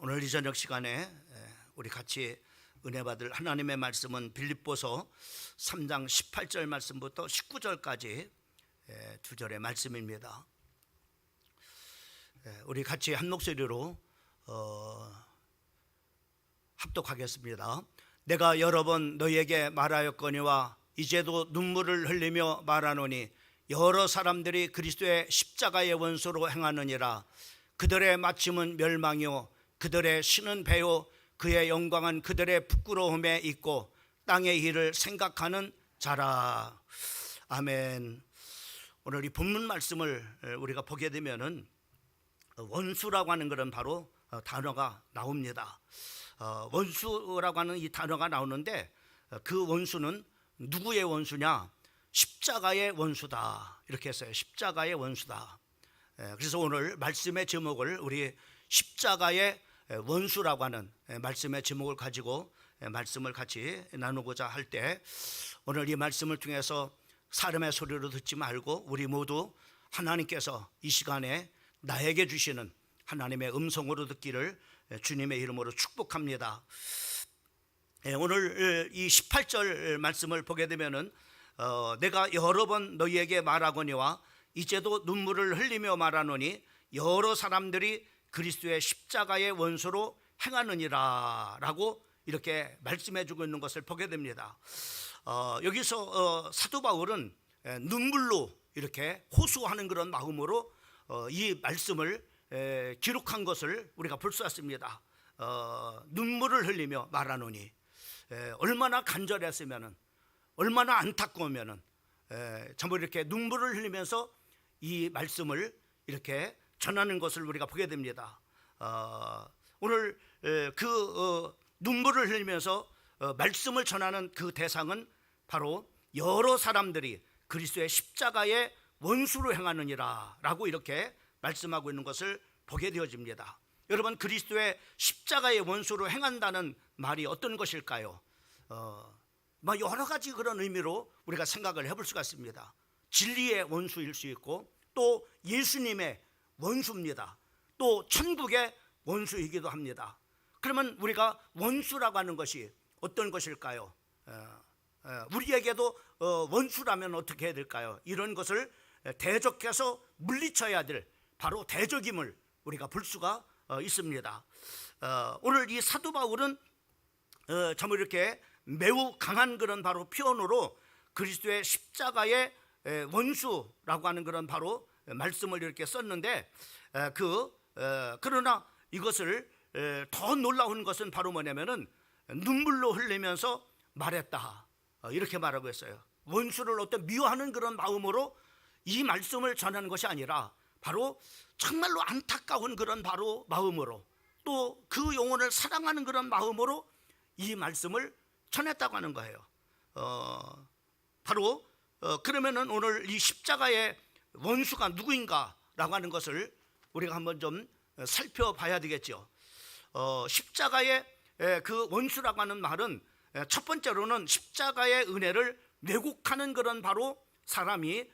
오늘 이 저녁 시간에 우리 같이 은혜 받을 하나님의 말씀은 빌립보서 3장 18절 말씀부터 19절까지 두 절의 말씀입니다. 우리 같이 한 목소리로 합독하겠습니다. 내가 여러 번 너희에게 말하였거니와 이제도 눈물을 흘리며 말하노니 여러 사람들이 그리스도의 십자가의 원수로 행하느니라. 그들의 마침은 멸망이요 그들의 신은 배요 그의 영광은 그들의 부끄러움에 있고 땅의 일을 생각하는 자라. 아멘. 오늘 이 본문 말씀을 우리가 보게 되면은 원수라고 하는 것은 바로 단어가 나옵니다. 원수라고 하는 이 단어가 나오는데 그 원수는 누구의 원수냐? 십자가의 원수다. 이렇게 했어요. 십자가의 원수다. 그래서 오늘 말씀의 제목을 우리 십자가의 원수라고 하는 말씀의 제목을 가지고 말씀을 같이 나누고자 할 때, 오늘 이 말씀을 통해서 사람의 소리로 듣지 말고 우리 모두 하나님께서 이 시간에 나에게 주시는 하나님의 음성으로 듣기를 주님의 이름으로 축복합니다. 오늘 이 18절 말씀을 보게 되면은 내가 여러 번 너희에게 말하거니와 이제도 눈물을 흘리며 말하노니 여러 사람들이 그리스도의 십자가의 원수로 행하느니라 라고 이렇게 말씀해 주고 있는 것을 보게 됩니다. 여기서 사도 바울은 눈물로 이렇게 호소하는 그런 마음으로 이 말씀을 기록한 것을 우리가 볼 수 있습니다. 눈물을 흘리며 말하노니, 얼마나 간절했으면은, 얼마나 안타까우면은 전부 이렇게 눈물을 흘리면서 이 말씀을 이렇게 전하는 것을 우리가 보게 됩니다. 오늘 눈물을 흘리면서 말씀을 전하는 그 대상은 바로 여러 사람들이 그리스도의 십자가의 원수로 행하느니라 라고 이렇게 말씀하고 있는 것을 보게 되어집니다. 여러분, 그리스도의 십자가의 원수로 행한다는 말이 어떤 것일까요? 여러 가지 그런 의미로 우리가 생각을 해볼 수가 있습니다. 진리의 원수일 수 있고, 또 예수님의 원수입니다. 또 천국의 원수이기도 합니다. 그러면 우리가 원수라고 하는 것이 어떤 것일까요? 우리에게도 원수라면 어떻게 해야 될까요? 이런 것을 대적해서 물리쳐야 될 바로 대적임을 우리가 볼 수가 있습니다. 오늘 이 사도 바울은 참 이렇게 매우 강한 그런 바로 표현으로 그리스도의 십자가의 원수라고 하는 그런 바로 말씀을 이렇게 썼는데, 그러나 이것을 더 놀라운 것은 바로 뭐냐면은 눈물로 흘리면서 말했다, 이렇게 말하고 있어요. 원수를 어떤 미워하는 그런 마음으로 이 말씀을 전하는 것이 아니라 바로 정말로 안타까운 그런 바로 마음으로, 또 그 영혼을 사랑하는 그런 마음으로 이 말씀을 전했다고 하는 거예요. 바로 그러면은 오늘 이 십자가의 원수가 누구인가라고 하는 것을 우리가 한번 좀 살펴봐야 되겠죠. 십자가의 그 원수라고 하는 말은 첫 번째로는 십자가의 은혜를 왜곡하는 그런 바로 사람이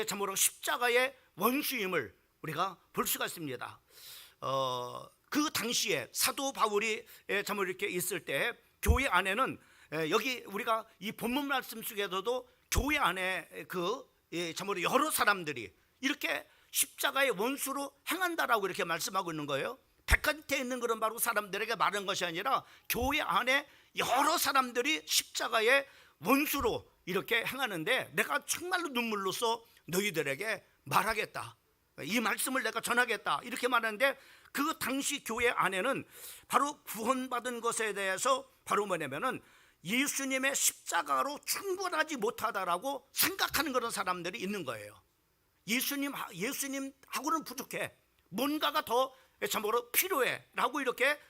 참으로 십자가의 원수임을 우리가 볼 수가 있습니다. 그 당시에 사도 바울이 참으로 이렇게 있을 때 교회 안에는 여기 우리가 이 본문 말씀 속에서도 교회 안에 참으로 여러 사람들이 이렇게 십자가의 원수로 행한다라고 이렇게 말씀하고 있는 거예요. 백한테 있는 그런 바로 사람들에게 말한 것이 아니라 교회 안에 여러 사람들이 십자가의 원수로 이렇게 행하는데, 내가 정말로 눈물로써 너희들에게 말하겠다, 이 말씀을 내가 전하겠다, 이렇게 말하는데, 그 당시 교회 안에는 바로 구원받은 것에 대해서 바로 뭐냐면은 예수님의 십자가로 충분하지 못하다라고 생각하는 그런 사람들이 있는 거예요. 예수님하고는 부족해, 뭔가가 더 참으로 필요해 라고 이렇게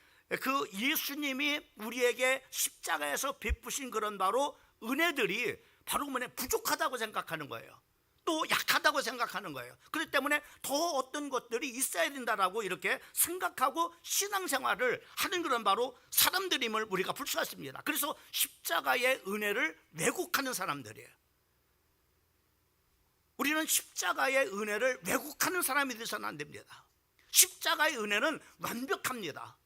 그 예수님이 우리에게 십자가에서 베푸신 그런 바로 은혜들이 바로 부족하다고 생각하는 거예요. 또 약하다고 생각하는 거예요. 그렇기 때문에 더 어떤 것들이 있어야 된다라고 이렇게 생각하고 신앙생활을 하는 그런 바로 사람들임을 우리가 볼 수가 있습니다. 그래서 십자가의 은혜를 왜곡하는 사람들이에요. 우리는 십자가의 은혜를 왜곡하는 사람이 되서는 안 됩니다. 십자가의 은혜는 완벽합니다.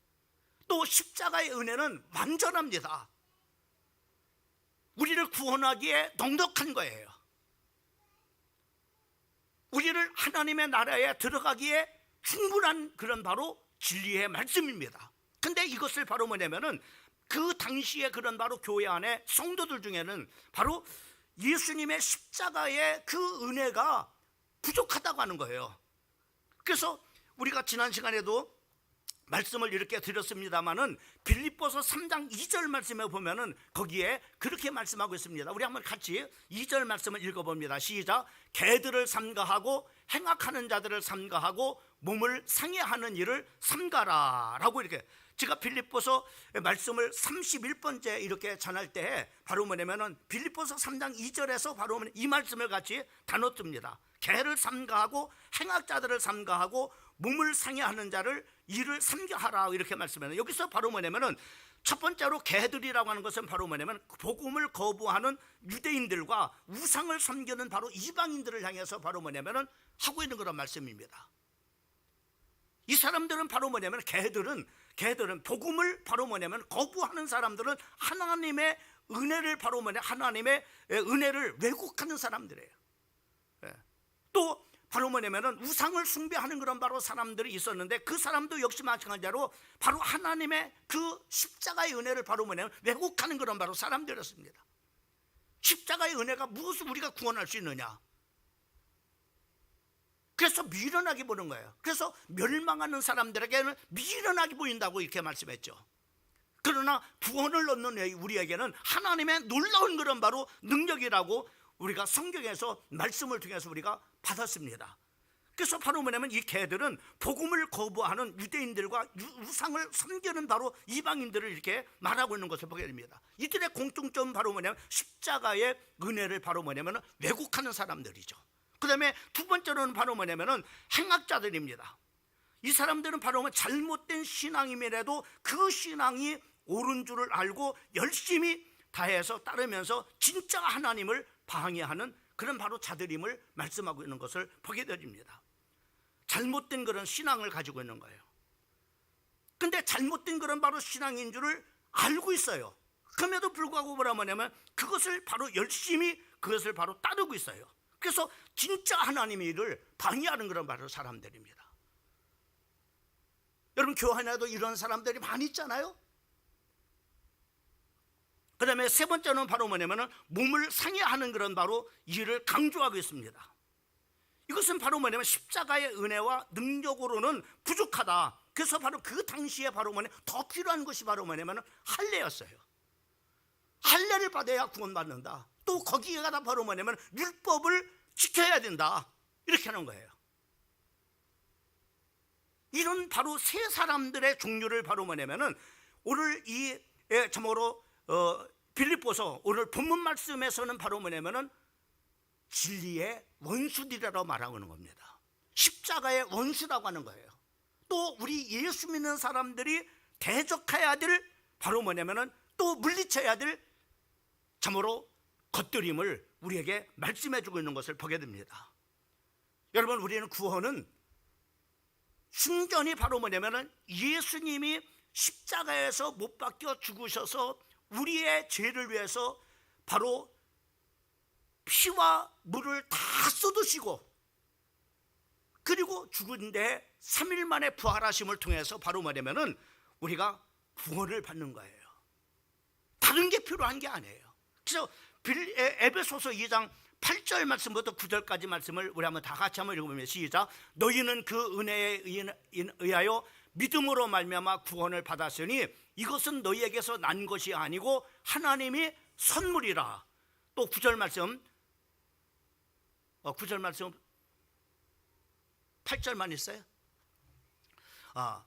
또 십자가의 은혜는 완전합니다. 우리를 구원하기에 넉넉한 거예요. 우리를 하나님의 나라에 들어가기에 충분한 그런 바로 진리의 말씀입니다. 근데 이것을 바로 뭐냐면은 그 당시에 그런 바로 교회 안에 성도들 중에는 바로 예수님의 십자가의 그 은혜가 부족하다고 하는 거예요. 그래서 우리가 지난 시간에도 말씀을 이렇게 드렸습니다마는 빌립보서 3장 2절 말씀에 보면은 거기에 그렇게 말씀하고 있습니다. 우리 한번 같이 2절 말씀을 읽어봅니다. 시작. 개들을 삼가하고 행악하는 자들을 삼가하고 몸을 상해하는 일을 삼가라 라고 이렇게, 제가 빌립보서 말씀을 31번째 이렇게 전할 때 바로 뭐냐면은 빌립보서 3장 2절에서 바로 이 말씀을 같이 나눴습니다. 개를 삼가하고 행악자들을 삼가하고 몸을 상해하는 자를 이를 삼가하라 이렇게 말씀해요. 여기서 바로 뭐냐면은 첫 번째로 개들이라고 하는 것은 바로 뭐냐면 복음을 거부하는 유대인들과 우상을 섬기는 바로 이방인들을 향해서 바로 뭐냐면은 하고 있는 그런 말씀입니다. 이 사람들은 바로 뭐냐면 개들은 복음을 바로 뭐냐면 거부하는 사람들은 하나님의 은혜를 바로 뭐냐 하나님의 은혜를 왜곡하는 사람들이에요. 또 바로 뭐냐면은 우상을 숭배하는 그런 바로 사람들이 있었는데 그 사람도 역시 마찬가지로 바로 하나님의 그 십자가의 은혜를 바로 뭐냐면 왜곡하는 그런 바로 사람들이었습니다. 십자가의 은혜가 무엇을 우리가 구원할 수 있느냐? 그래서 미련하게 보는 거예요. 그래서 멸망하는 사람들에게는 미련하게 보인다고 이렇게 말씀했죠. 그러나 구원을 얻는 우리에게는 하나님의 놀라운 그런 바로 능력이라고 우리가 성경에서 말씀을 통해서 우리가 받았습니다. 그래서 바로 뭐냐면 이 개들은 복음을 거부하는 유대인들과 우상을 섬기는 바로 이방인들을 이렇게 말하고 있는 것을 보게 됩니다. 이들의 공통점은 바로 뭐냐면 십자가의 은혜를 바로 뭐냐면 왜곡하는 사람들이죠. 그 다음에 두 번째로는 바로 뭐냐면은 행악자들입니다. 이 사람들은 바로 잘못된 신앙임이라도 그 신앙이 옳은 줄을 알고 열심히 다해서 따르면서 진짜 하나님을 방해하는 그런 바로 자들임을 말씀하고 있는 것을 보게 됩니다. 잘못된 그런 신앙을 가지고 있는 거예요. 근데 잘못된 그런 바로 신앙인 줄을 알고 있어요. 그럼에도 불구하고 뭐라면 그것을 바로 열심히 그것을 바로 따르고 있어요. 그래서 진짜 하나님의 일을 방해하는 그런 바로 사람들입니다. 여러분 교회 안에도 이런 사람들이 많이 있잖아요. 그 다음에 세 번째는 바로 뭐냐면 몸을 상해하는 그런 바로 일을 강조하고 있습니다. 이것은 바로 뭐냐면 십자가의 은혜와 능력으로는 부족하다. 그래서 바로 그 당시에 바로 더 필요한 것이 바로 뭐냐면 할례였어요. 할례를 받아야 구원받는다. 또 거기에 가다 바로 뭐냐면 율법을 지켜야 된다. 이렇게 하는 거예요. 이런 바로 세 사람들의 종류를 바로 뭐냐면은 오늘 이 참고로 빌립보서 오늘 본문 말씀에서는 바로 뭐냐면은 진리의 원수들이라고 말하고 있는 겁니다. 십자가의 원수라고 하는 거예요. 또 우리 예수 믿는 사람들이 대적해야 될 바로 뭐냐면은 또 물리쳐야 될 참으로 것들임을 우리에게 말씀해 주고 있는 것을 보게 됩니다. 여러분 우리는 구원은 순전히 바로 뭐냐면은 예수님이 십자가에서 못 박혀 죽으셔서 우리의 죄를 위해서 바로 피와 물을 다 쏟으시고 그리고 죽은데 3일 만에 부활하심을 통해서 바로 뭐냐면은 우리가 구원을 받는 거예요. 다른 게 필요한 게 아니에요. 그래서 에베소서 2장 8절 말씀부터 9절까지 말씀을 우리 한번 다 같이 한번 읽어보면 시작. 너희는 그 은혜에 의하여 믿음으로 말미암아 구원을 받았으니 이것은 너희에게서 난 것이 아니고 하나님이 선물이라. 또 9절 말씀 9절 말씀 8절만 있어요.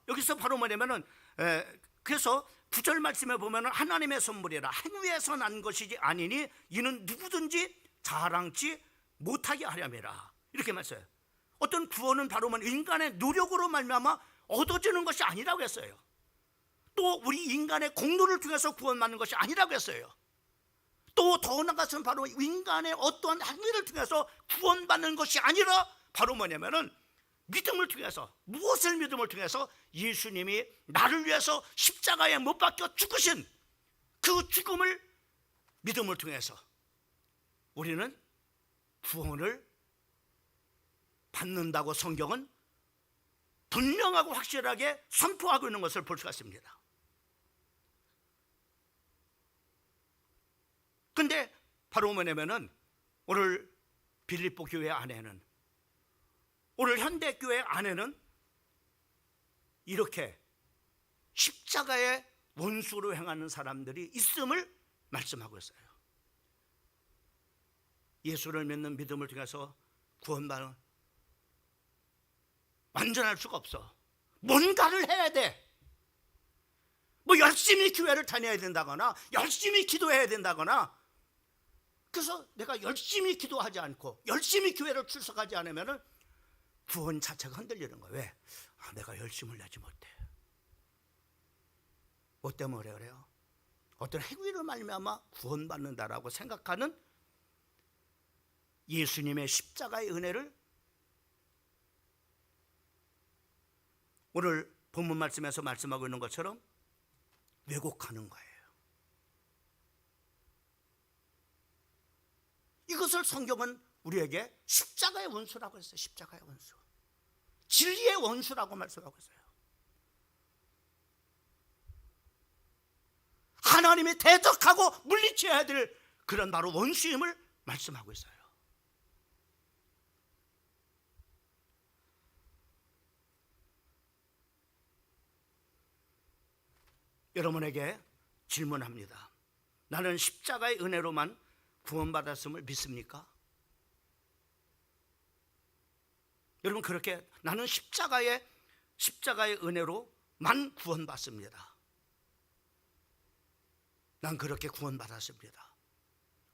여기서 바로 뭐냐면은 그래서 9절 말씀에 보면은 하나님의 선물이라 행위에서 난 것이지 아니니 이는 누구든지 자랑치 못하게 하려니라. 이렇게 말씀해요. 어떤 구원은 바로 인간의 노력으로 말미암아 얻어지는 것이 아니라고 했어요. 또 우리 인간의 공로를 통해서 구원받는 것이 아니라고 했어요. 또 더 나아가서는 바로 인간의 어떠한 행위를 통해서 구원받는 것이 아니라 바로 뭐냐면은 믿음을 통해서, 무엇을 믿음을 통해서? 예수님이 나를 위해서 십자가에 못 박혀 죽으신 그 죽음을 믿음을 통해서 우리는 구원을 받는다고 성경은 분명하고 확실하게 선포하고 있는 것을 볼 수가 있습니다. 근데 바로 뭐냐면은 오늘 빌립보 교회 안에는, 오늘 현대교회 안에는 이렇게 십자가의 원수로 행하는 사람들이 있음을 말씀하고 있어요. 예수를 믿는 믿음을 통해서 구원받는, 완전할 수가 없어. 뭔가를 해야 돼. 뭐 열심히 교회를 다녀야 된다거나 열심히 기도해야 된다거나, 그래서 내가 열심히 기도하지 않고 열심히 교회를 출석하지 않으면 구원 자체가 흔들리는 거예요. 왜? 내가 열심을 내지 못해. 뭐 때문에 그래요? 어떤 행위를 말미암아 구원받는다라고 생각하는 예수님의 십자가의 은혜를 오늘 본문 말씀에서 말씀하고 있는 것처럼 왜곡하는 거예요. 이것을 성경은 우리에게 십자가의 원수라고 했어요. 십자가의 원수, 진리의 원수라고 말씀하고 있어요. 하나님이 대적하고 물리쳐야 될 그런 바로 원수임을 말씀하고 있어요. 여러분에게 질문합니다. 나는 십자가의 은혜로만 구원받았음을 믿습니까? 여러분, 그렇게 나는 십자가의 은혜로만 구원받습니다, 난 그렇게 구원받았습니다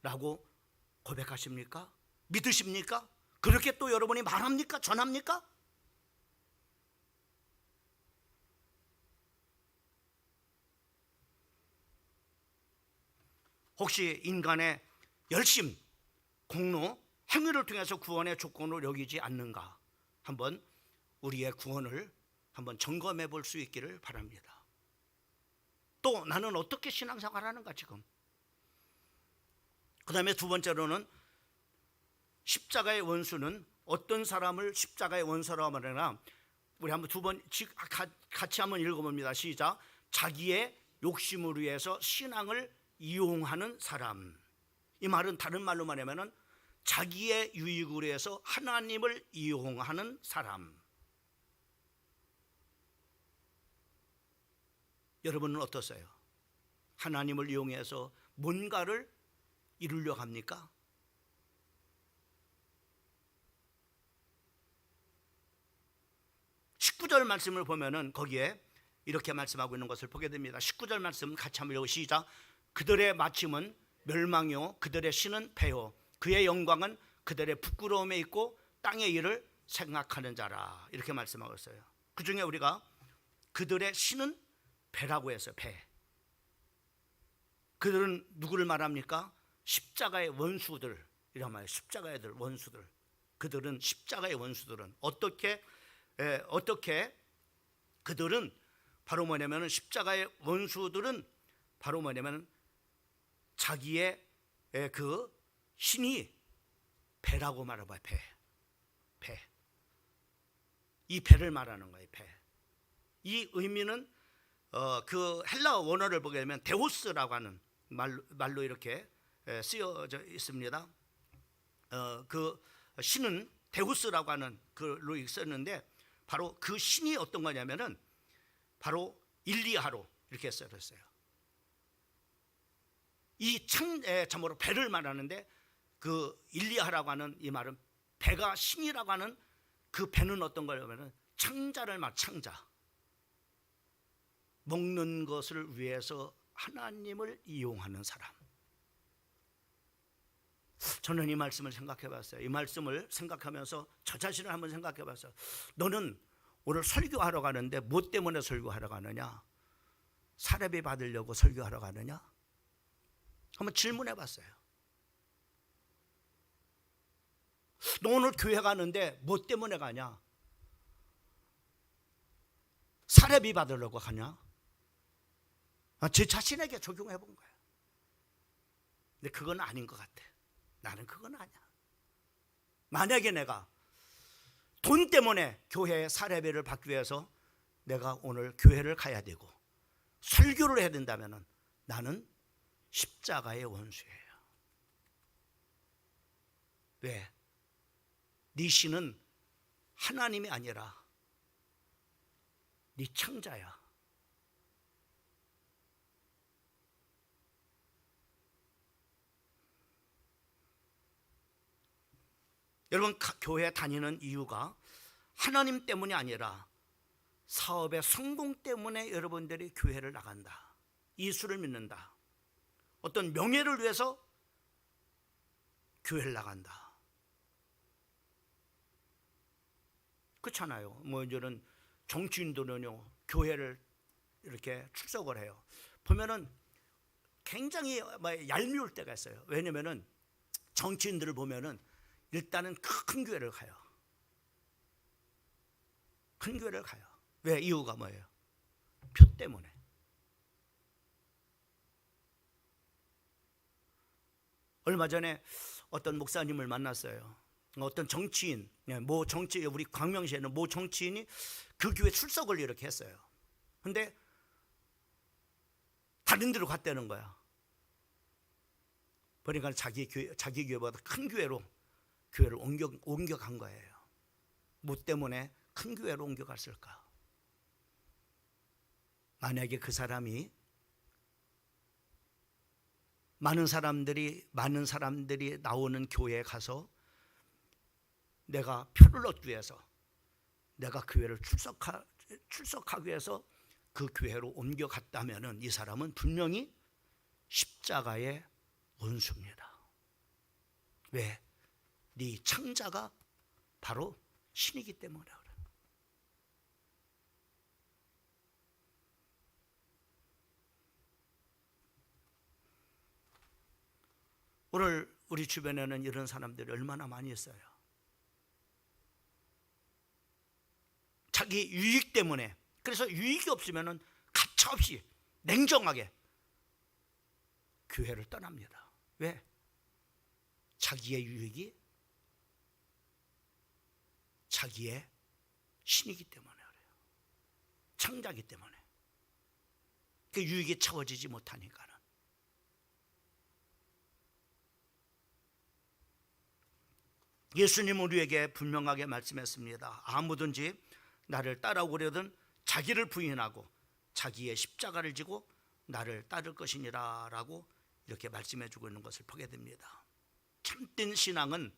라고 고백하십니까? 믿으십니까? 그렇게 또 여러분이 말합니까? 전합니까? 혹시 인간의 열심, 공로, 행위를 통해서 구원의 조건으로 여기지 않는가? 한번 우리의 구원을 한번 점검해 볼 수 있기를 바랍니다. 또 나는 어떻게 신앙생활 하는가 지금? 그 다음에 두 번째로는 십자가의 원수는 어떤 사람을 십자가의 원수라고 말하나, 우리 한번 같이 한번 읽어봅니다. 시작. 자기의 욕심을 위해서 신앙을 이용하는 사람. 이 말은 다른 말로 말하면 자기의 유익을 위해서 하나님을 이용하는 사람. 여러분은 어떠세요? 하나님을 이용해서 뭔가를 이루려고 합니까? (19절) 말씀을 보면은 거기에 이렇게 말씀하고 있는 것을 보게 됩니다. 19절 말씀 같이 한번 읽어 시작. 그들의 마침은 멸망이요 그들의 신은 패요 그의 영광은 그들의 부끄러움에 있고 땅의 일을 생각하는 자라. 이렇게 말씀하고 있어요. 그 중에 우리가 그들의 신은 배라고 했어요. 배. 그들은 누구를 말합니까? 십자가의 원수들 이란 말이에요. 십자가의 원수들. 그들은 십자가의 원수들은 어떻게 그들은 바로 뭐냐면 십자가의 원수들은 바로 뭐냐면 자기의 그 신이 배라고 말해봐요. 배. 이 배를 말하는 거예요. 배. 이 의미는 그 헬라어 원어를 보게 되면 데오스라고 하는 말로 이렇게 쓰여져 있습니다. 그 신은 데우스라고 하는 글로 있었는데 바로 그 신이 어떤 거냐면은 바로 일리하로 이렇게 써졌어요. 이 참으로 배를 말하는데 그 일리하라고 하는 이 말은 배가 신이라고 하는 그 배는 어떤 거냐면은 창자를 창자. 먹는 것을 위해서 하나님을 이용하는 사람. 저는 이 말씀을 생각해 봤어요. 이 말씀을 생각하면서 저 자신을 한번 생각해 봤어요. 너는 오늘 설교하러 가는데 뭐 때문에 설교하러 가느냐? 사례비 받으려고 설교하러 가느냐? 한번 질문해 봤어요. 너 오늘 교회 가는데 뭐 때문에 가냐? 사례비 받으려고 하냐? 제 자신에게 적용해 본 거야. 근데 그건 아닌 것 같아. 나는 그건 아니야. 만약에 내가 돈 때문에 교회에 사례비를 받기 위해서 내가 오늘 교회를 가야 되고 설교를 해야 된다면 나는 십자가의 원수예요. 왜? 네 신은 하나님이 아니라 네 창자야. 여러분, 교회 다니는 이유가 하나님 때문이 아니라 사업의 성공 때문에 여러분들이 교회를 나간다. 예수를 믿는다. 어떤 명예를 위해서 교회를 나간다. 그렇잖아요. 뭐 이제는 정치인들은요 교회를 이렇게 출석을 해요. 보면은 굉장히 얄미울 때가 있어요. 왜냐면은 정치인들을 보면은 일단은 큰 교회를 가요. 큰 교회를 가요. 왜? 이유가 뭐예요? 표 때문에. 얼마 전에 어떤 목사님을 만났어요. 어떤 정치인, 뭐 정치, 우리 광명시에는 뭐 정치인이 그 교회 출석을 이렇게 했어요. 근데 다른 데로 갔다는 거야. 그러니까 자기 교회보다 큰 교회로 교회를 옮겨간 거예요. 뭐 때문에 큰 교회로 옮겨갔을까? 만약에 그 사람이 많은 사람들이 나오는 교회에 가서 내가 표를 얻기 위해서 내가 교회를 출석하기 위해서 그 교회로 옮겨갔다면 이 사람은 분명히 십자가의 원수입니다. 왜? 네 창자가 바로 신이기 때문에 그래. 오늘 우리 주변에는 이런 사람들이 얼마나 많이 있어요. 자기 유익 때문에. 그래서 유익이 없으면 가차없이 냉정하게 교회를 떠납니다. 왜? 자기의 유익이 자기의 신이기 때문에 그래요. 창자기 때문에. 그 유익이 채워지지 못하니까는. 예수님은 우리에게 분명하게 말씀했습니다. 아무든지 나를 따라오려든 자기를 부인하고 자기의 십자가를 지고 나를 따를 것이니라 라고 이렇게 말씀해 주고 있는 것을 보게 됩니다. 참된 신앙은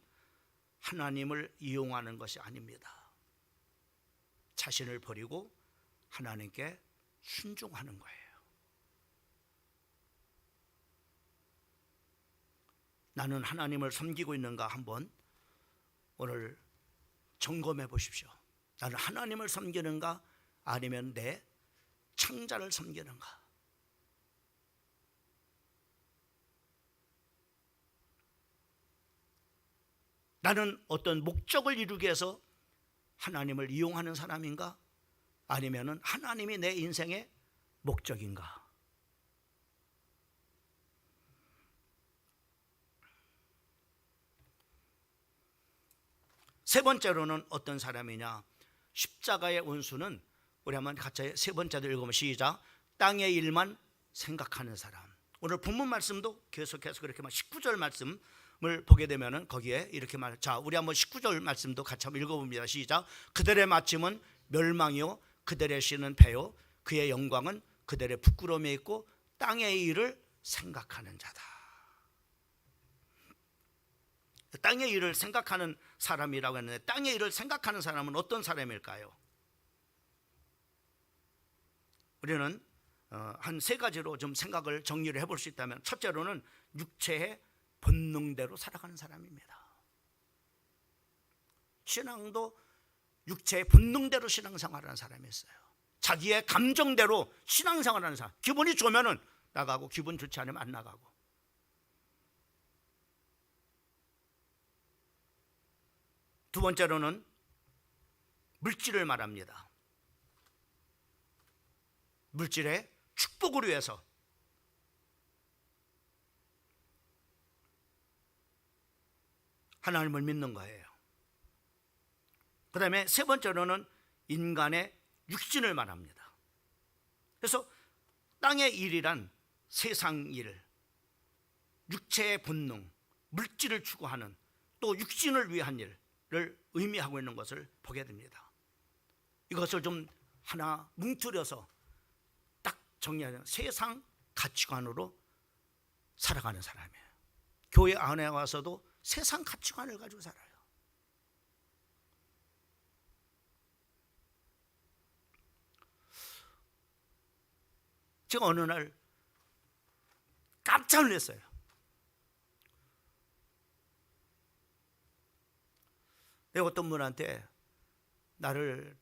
하나님을 이용하는 것이 아닙니다. 자신을 버리고 하나님께 순종하는 거예요. 나는 하나님을 섬기고 있는가 한번 오늘 점검해 보십시오. 나는 하나님을 섬기는가 아니면 내 창자를 섬기는가. 나는 어떤 목적을 이루기 위해서 하나님을 이용하는 사람인가 아니면 하나님이 내 인생의 목적인가. 세 번째로는 어떤 사람이냐. 십자가의 원수는 우리 한번 같이 세 번째도 읽으면 시작. 땅의 일만 생각하는 사람. 오늘 본문 말씀도 계속해서 그렇게 19절 말씀을 보게 되면은 거기에 이렇게 자, 우리 한번 19절 말씀도 같이 한번 읽어봅니다. 시작. 그들의 마침은 멸망이요 그들의 씨는 배요 그의 영광은 그들의 부끄러움에 있고 땅의 일을 생각하는 자다. 땅의 일을 생각하는 사람이라고 했는데 땅의 일을 생각하는 사람은 어떤 사람일까요? 우리는 한 세 가지로 좀 생각을 정리를 해볼 수 있다면 첫째로는 육체의 본능대로 살아가는 사람입니다. 신앙도 육체의 본능대로 신앙생활하는 사람이 있어요. 자기의 감정대로 신앙생활하는 사람. 기분이 좋으면 나가고 기분 좋지 않으면 안 나가고. 두 번째로는 물질을 말합니다. 물질의 축복을 위해서 하나님을 믿는 거예요. 그 다음에 세 번째로는 인간의 육신을 말합니다. 그래서 땅의 일이란 세상 일, 육체의 본능, 물질을 추구하는 또 육신을 위한 일을 의미하고 있는 것을 보게 됩니다. 이것을 좀 하나 뭉뚱그려서 딱 정리하면 세상 가치관으로 살아가는 사람이에요. 교회 안에 와서도 세상 가치관을 가지고 살아요. 제가 어느 날 깜짝 놀랐어요. 내가 어떤 분한테 나를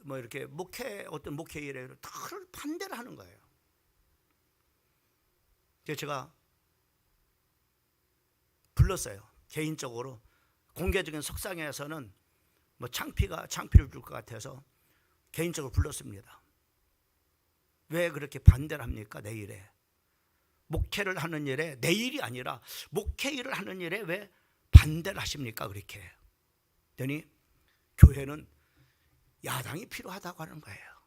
뭐 이렇게 어떤 목회 일에 다를 반대를 하는 거예요. 그래서 제가 불렀어요. 개인적으로 공개적인 석상에서는 뭐 창피를 줄 것 같아서 개인적으로 불렀습니다. 왜 그렇게 반대를 합니까? 내 일에 목회를 하는 일에 내 일이 아니라 목회 일을 하는 일에 왜 반대를 하십니까? 그렇게 그랬더니 교회는 야당이 필요하다고 하는 거예요.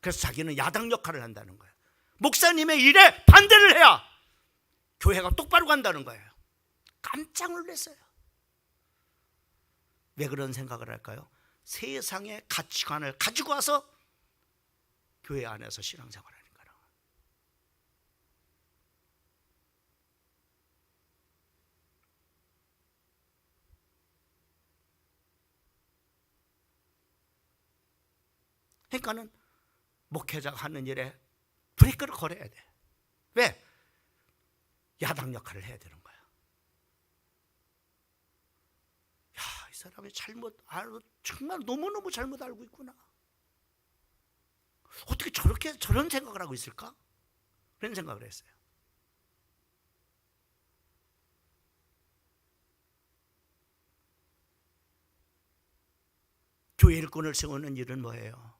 그래서 자기는 야당 역할을 한다는 거예요. 목사님의 일에 반대를 해야 교회가 똑바로 간다는 거예요. 깜짝 놀랐어요. 왜 그런 생각을 할까요? 세상의 가치관을 가지고 와서 교회 안에서 신앙생활하는 거라. 그러니까는 목회자가 하는 일에 브레이크를 걸어야 돼. 왜? 야당 역할을 해야 되는 거야. 야, 이 사람이 정말 너무너무 잘못 알고 있구나. 어떻게 저런 생각을 하고 있을까? 그런 생각을 했어요. 교회 일꾼을 세우는 일은 뭐예요?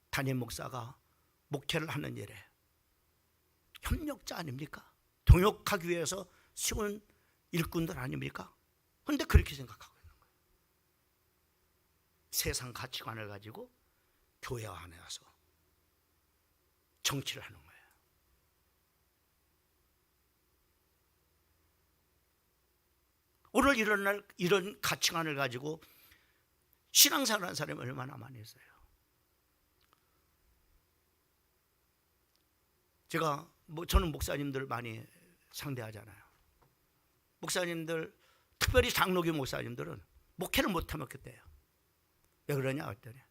담임 목사가 목회를 하는 일에 협력자 아닙니까? 동역하기 위해서 세운 일꾼들 아닙니까? 그런데 그렇게 생각하고 있는 거예요. 세상 가치관을 가지고 교회 안에 와서 정치를 하는 거예요. 오늘 이런 가치관을 가지고 신앙생활하는 사람이 얼마나 많이 있어요. 저는 목사님들 많이 상대하잖아요. 목사님들, 특별히 장로교 목사님들은 목회를 못하면 그때요. 왜 그러냐 그랬더니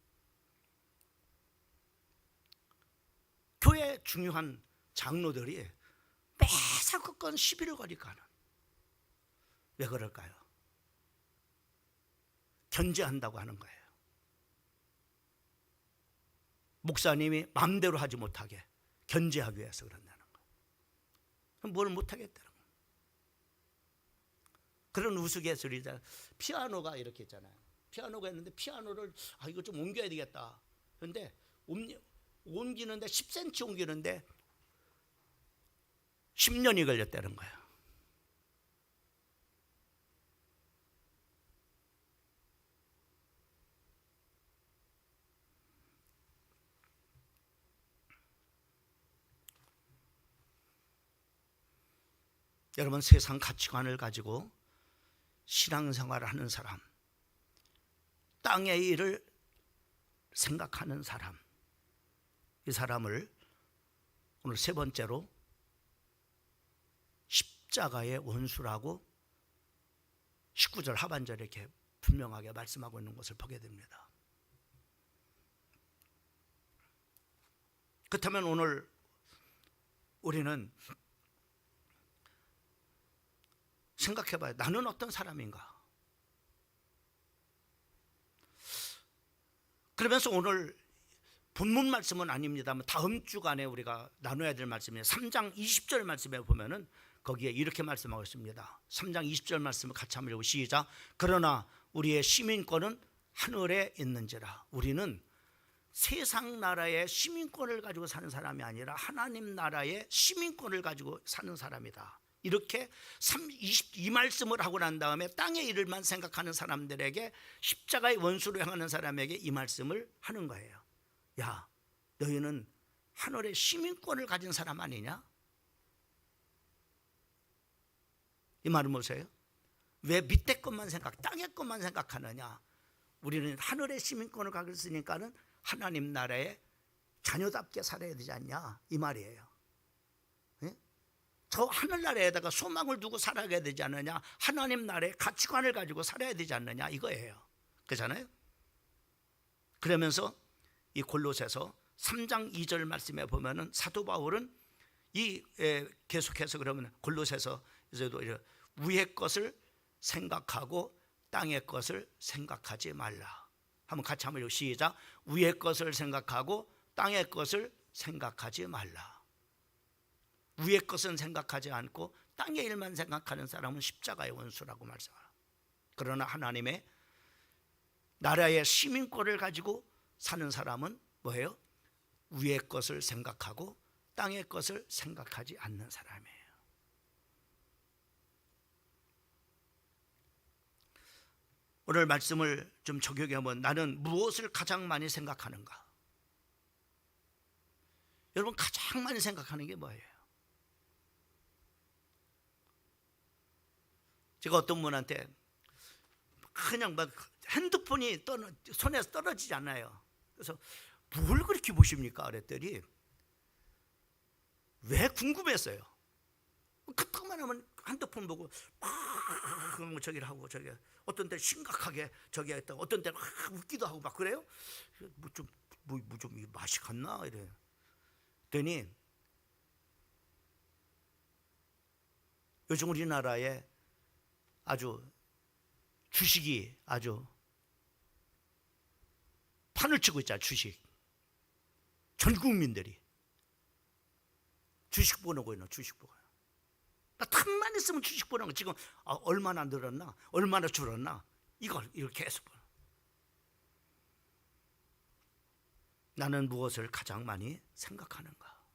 교회 중요한 장로들이 매사 그건 시비를 거니까 하는. 왜 그럴까요? 견제한다고 하는 거예요. 목사님이 마음대로 하지 못하게 견제하기 위해서 그런다는 거예요. 그럼 뭘 못하겠다는 거예요. 그런 우스갯소리잖아요. 피아노가 이렇게 있잖아요. 피아노가 있는데 피아노를 이거 좀 옮겨야 되겠다. 그런데 옮기는데 10cm 옮기는데 10년이 걸렸다는 거예요. 여러분, 세상 가치관을 가지고 신앙생활을 하는 사람, 땅의 일을 생각하는 사람, 이 사람을 오늘 세 번째로 십자가의 원수라고 19절 하반절에 이렇게 분명하게 말씀하고 있는 것을 보게 됩니다. 그렇다면 오늘 우리는 생각해봐요. 나는 어떤 사람인가? 그러면서 오늘 본문 말씀은 아닙니다만 다음 주간에 우리가 나눠야 될 말씀이에요. 3장 20절 말씀에 보면은 거기에 이렇게 말씀하고 있습니다. 3장 20절 말씀을 같이 한번 읽고 시작. 그러나 우리의 시민권은 하늘에 있는지라. 우리는 세상 나라의 시민권을 가지고 사는 사람이 아니라 하나님 나라의 시민권을 가지고 사는 사람이다. 이렇게 이 말씀을 하고 난 다음에 땅의 일을만 생각하는 사람들에게, 십자가의 원수로 향하는 사람에게 이 말씀을 하는 거예요. 야, 너희는 하늘의 시민권을 가진 사람 아니냐? 이 말은 뭐세요? 왜 밑에 것만 땅의 것만 생각하느냐? 우리는 하늘의 시민권을 가지고 있으니까는 하나님 나라의 자녀답게 살아야 되지 않냐? 이 말이에요. 예? 저 하늘나라에다가 소망을 두고 살아야 되지 않느냐? 하나님 나라의 가치관을 가지고 살아야 되지 않느냐? 이거예요. 그렇잖아요? 그러면서 이 골로새서 3장 2절 말씀에 보면은 사도 바울은 계속해서 그러면 골로새서에서도 위의 것을 생각하고 땅의 것을 생각하지 말라. 한번 같이 한번 시작. 위의 것을 생각하고 땅의 것을 생각하지 말라. 위의 것은 생각하지 않고 땅의 일만 생각하는 사람은 십자가의 원수라고 말씀합니다. 그러나 하나님의 나라의 시민권을 가지고 사는 사람은 뭐예요? 위의 것을 생각하고 땅의 것을 생각하지 않는 사람이에요. 오늘 말씀을 좀 적용해 보면 나는 무엇을 가장 많이 생각하는가? 여러분, 가장 많이 생각하는 게 뭐예요? 제가 어떤 분한테 그냥 막 핸드폰이 손에서 떨어지지 않아요. 그래서 뭘 그렇게 보십니까? 그랬더니 왜 궁금했어요. 그때만 하면 핸드폰 보고 막 저기를 하고 저기 어떤 때 심각하게 저기 했다, 어떤 때는 웃기도 하고 막 그래요. 좀 맛이 갔나 이래. 그랬더니 요즘 우리나라에 아주 주식이 아주 판을 치고 있잖아요. 주식. 전 국민들이 주식 보고 있는 주식 보고. 틈만 있으면 주식 보는 거. 지금 얼마나 늘었나, 얼마나 줄었나, 이걸 이렇게 계속 보는. 나는 무엇을 가장 많이 생각하는가?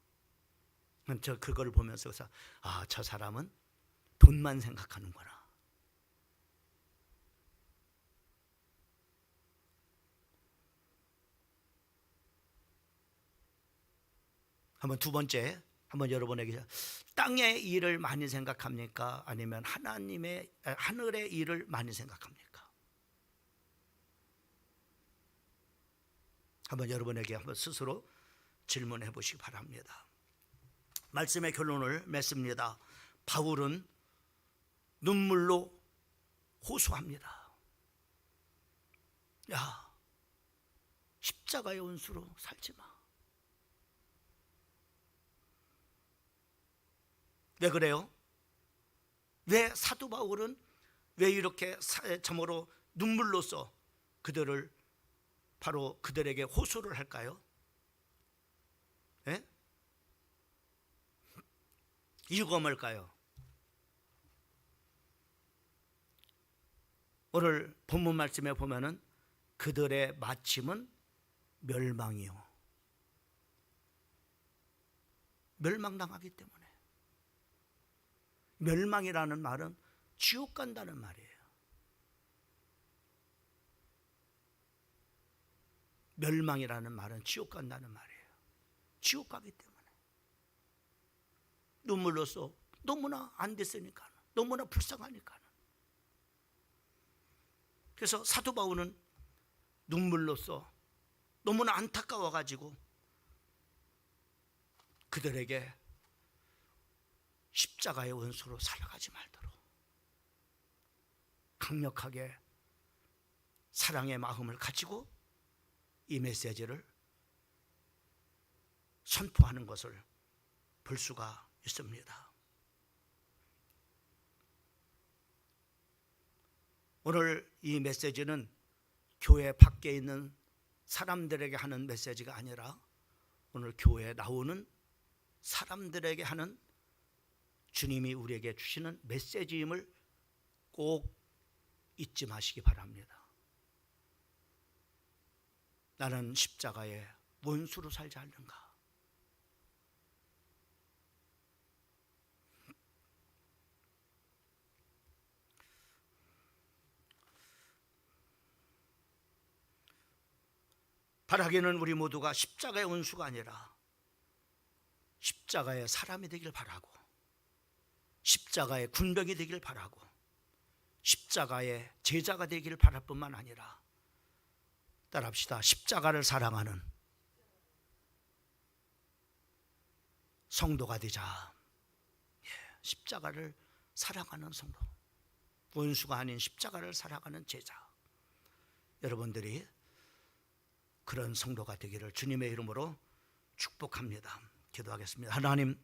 저 그걸 보면서 저 사람은 돈만 생각하는구나. 한번 두 번째, 한번 여러분에게 땅의 일을 많이 생각합니까? 아니면 하늘의 일을 많이 생각합니까? 한번 여러분에게 한번 스스로 질문해 보시기 바랍니다. 말씀의 결론을 맺습니다. 바울은 눈물로 호소합니다. 야, 십자가의 원수로 살지 마. 왜 그래요? 왜 사도 바울은 왜 이렇게 참으로 눈물로써 바로 그들에게 호소를 할까요? 예? 이유가 뭘까요? 오늘 본문 말씀에 보면은 그들의 마침은 멸망이요. 멸망당하기 때문에. 멸망이라는 말은 지옥 간다는 말이에요. 멸망이라는 말은 지옥 간다는 말이에요. 지옥 가기 때문에. 눈물로써 너무나 안 됐으니까, 너무나 불쌍하니까. 그래서 사도 바울은 눈물로써 너무나 안타까워가지고 그들에게 십자가의 원수로 살아가지 말도록 강력하게 사랑의 마음을 가지고 이 메시지를 선포하는 것을 볼 수가 있습니다. 오늘 이 메시지는 교회 밖에 있는 사람들에게 하는 메시지가 아니라 오늘 교회에 나오는 사람들에게 하는 주님이 우리에게 주시는 메시지임을 꼭 잊지 마시기 바랍니다. 나는 십자가의 원수로 살지 않는가? 바라기는 우리 모두가 십자가의 원수가 아니라 십자가의 사람이 되길 바라고, 십자가의 군병이 되길 바라고, 십자가의 제자가 되길 바랄 뿐만 아니라, 따라합시다. 십자가를 사랑하는 성도가 되자. 십자가를 사랑하는 성도, 원수가 아닌 십자가를 사랑하는 제자. 여러분들이 그런 성도가 되기를 주님의 이름으로 축복합니다. 기도하겠습니다. 하나님,